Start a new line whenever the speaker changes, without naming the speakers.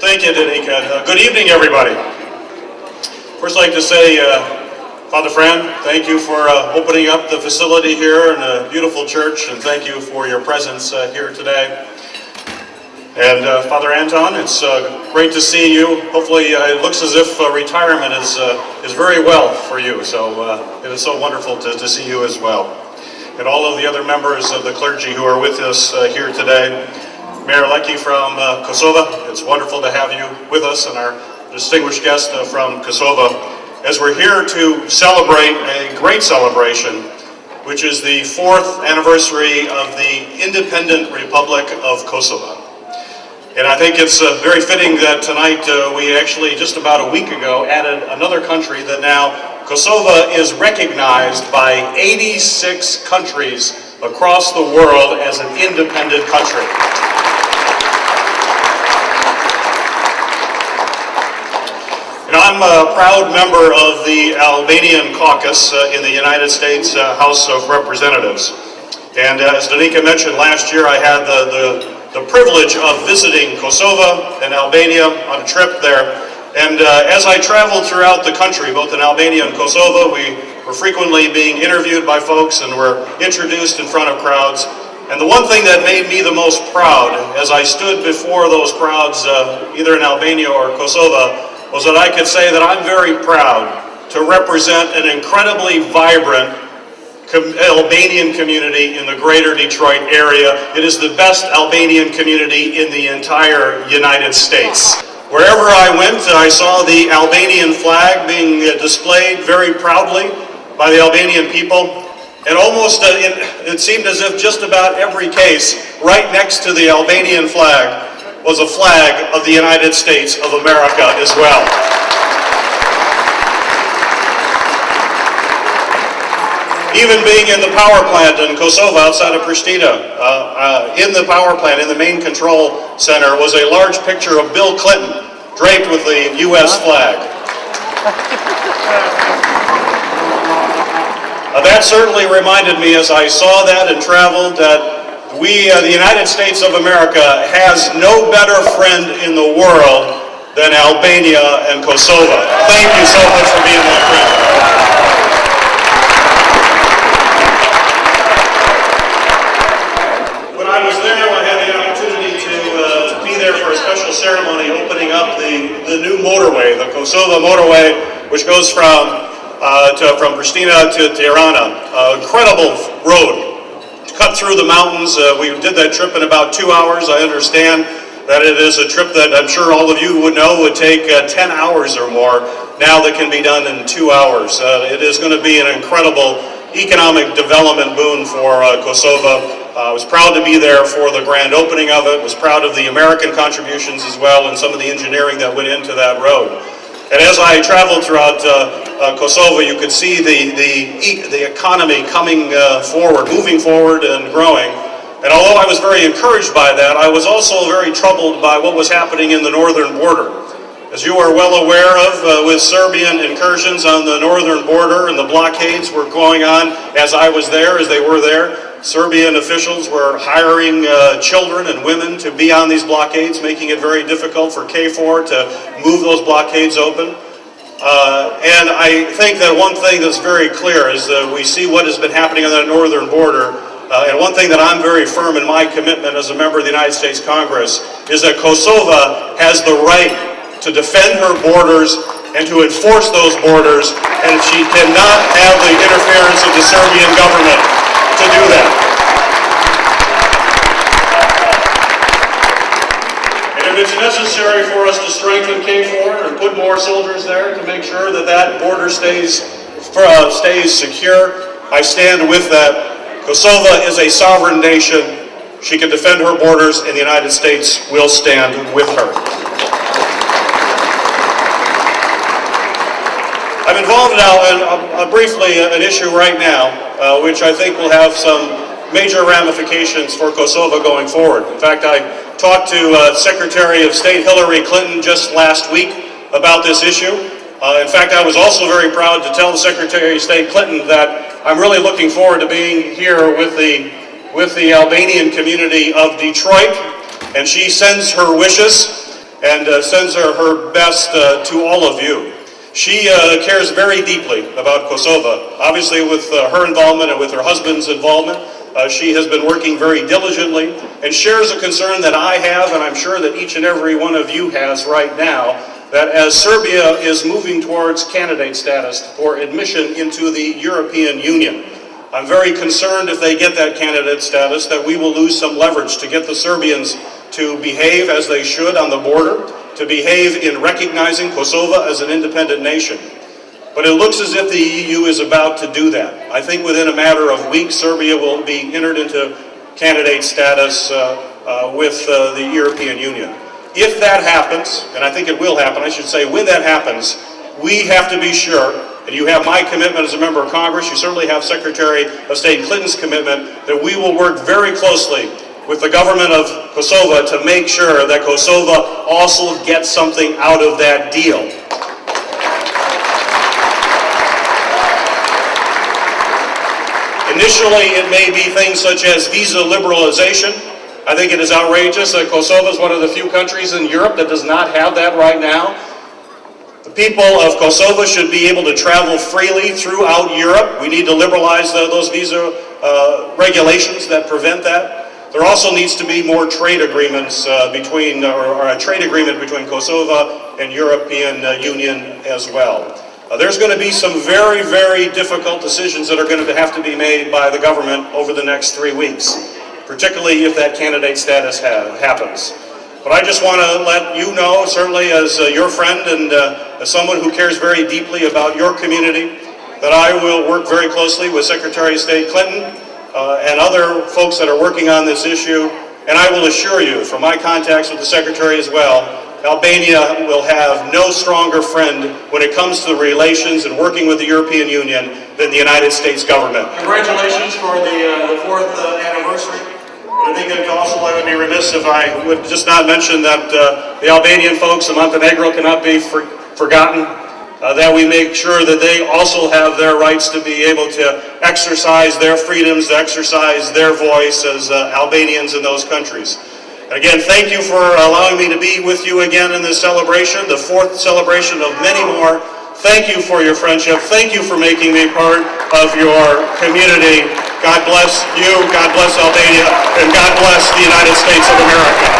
Thank you, Danica. Good evening, everybody. First, I'd like to say, Father Fran, thank you for opening up the facility here in a beautiful church, and thank you for your presence here today. And Father Anton, it's great to see you. Hopefully, it looks as if retirement is very well for you. So it is so wonderful to see you as well, and all of the other members of the clergy who are with us here today. Mayor Leckie from Kosova, it's wonderful to have you with us, and our distinguished guest from Kosova, as we're here to celebrate a great celebration, which is the 4th anniversary of the independent Republic of Kosovo. And I think it's very fitting that tonight we actually just about a week ago added another country that now Kosovo is recognized by 86 countries across the world as an independent country. I'm a proud member of the Albanian caucus in the United States House of Representatives. And as Danica mentioned, last year I had the privilege of visiting Kosovo and Albania on a trip there. And as I traveled throughout the country, both in Albania and Kosovo, we were frequently being interviewed by folks and were introduced in front of crowds. And the one thing that made me the most proud as I stood before those crowds, either in Albania or Kosovo, was that I could say that I'm very proud to represent an incredibly vibrant Albanian community in the greater Detroit area. It is the best Albanian community in the entire United States. Wherever I went, I saw the Albanian flag being displayed very proudly by the Albanian people. And almost, it seemed as if just about every case, right next to the Albanian flag, was a flag of the United States of America as well. Even being in the power plant in Kosovo outside of Pristina, in the power plant, in the main control center, was a large picture of Bill Clinton draped with the U.S. flag. That certainly reminded me as I saw that and traveled that the United States of America has no better friend in the world than Albania and Kosovo. Thank you so much for being my friend. When I was there, I had the opportunity to be there for a special ceremony opening up the new motorway, the Kosovo motorway, which goes from Pristina to Tirana. Incredible road. Cut through the mountains. We did that trip in about 2 hours. I understand that it is a trip that I'm sure all of you would know would take 10 hours or more. Now that can be done in 2 hours. It is going to be an incredible economic development boon for Kosovo. I was proud to be there for the grand opening of it. Was proud of the American contributions as well and some of the engineering that went into that road. And as I traveled throughout Kosovo, you could see the economy coming forward, moving forward and growing. And although I was very encouraged by that, I was also very troubled by what was happening in the northern border. As you are well aware of, with Serbian incursions on the northern border and the blockades were going on as I was there, as they were there, Serbian officials were hiring children and women to be on these blockades, making it very difficult for KFOR to move those blockades open. And I think that one thing that's very clear is that we see what has been happening on that northern border. And one thing that I'm very firm in my commitment as a member of the United States Congress is that Kosovo has the right to defend her borders and to enforce those borders, and she cannot have the interference of the Serbian government to do that. And if it's necessary for us to strengthen KFOR and put more soldiers there to make sure that that border stays secure, I stand with that. Kosovo is a sovereign nation. She can defend her borders, and the United States will stand with her. I'm involved now in briefly an issue right now, which I think will have some major ramifications for Kosovo going forward. In fact, I talked to Secretary of State Hillary Clinton just last week about this issue. In fact, I was also very proud to tell the Secretary of State Clinton that I'm really looking forward to being here with the Albanian community of Detroit, and she sends her wishes. and sends her best to all of you. She cares very deeply about Kosovo. Obviously, with her involvement and with her husband's involvement, she has been working very diligently and shares a concern that I have, and I'm sure that each and every one of you has right now, that as Serbia is moving towards candidate status for admission into the European Union, I'm very concerned if they get that candidate status that we will lose some leverage to get the Serbians to behave as they should on the border, to behave in recognizing Kosovo as an independent nation. But it looks as if the EU is about to do that. I think within a matter of weeks, Serbia will be entered into candidate status with the European Union. If that happens, and I think it will happen, I should say, when that happens, we have to be sure, and you have my commitment as a member of Congress, you certainly have Secretary of State Clinton's commitment, that we will work very closely with the government of Kosovo to make sure that Kosovo also gets something out of that deal. Initially, it may be things such as visa liberalization. I think it is outrageous that Kosovo is one of the few countries in Europe that does not have that right now. The people of Kosovo should be able to travel freely throughout Europe. We need to liberalize those visa regulations that prevent that. There also needs to be more trade agreements or a trade agreement between Kosovo and European Union as well. There's going to be some very, very difficult decisions that are going to have to be made by the government over the next 3 weeks, particularly if that candidate status happens. But I just want to let you know, certainly as your friend and as someone who cares very deeply about your community, that I will work very closely with Secretary of State Clinton and other folks that are working on this issue. And I will assure you, from my contacts with the Secretary as well, Albania will have no stronger friend when it comes to the relations and working with the European Union than the United States government. Congratulations for the 4th anniversary. I think that also I would be remiss if I would just not mention that the Albanian folks in Montenegro cannot be forgotten, that we make sure that they also have their rights to be able to exercise their freedoms, to exercise their voice as Albanians in those countries. Again, thank you for allowing me to be with you again in this celebration, the 4th celebration of many more. Thank you for your friendship. Thank you for making me part of your community. God bless you, God bless Albania, and God bless the United States of America.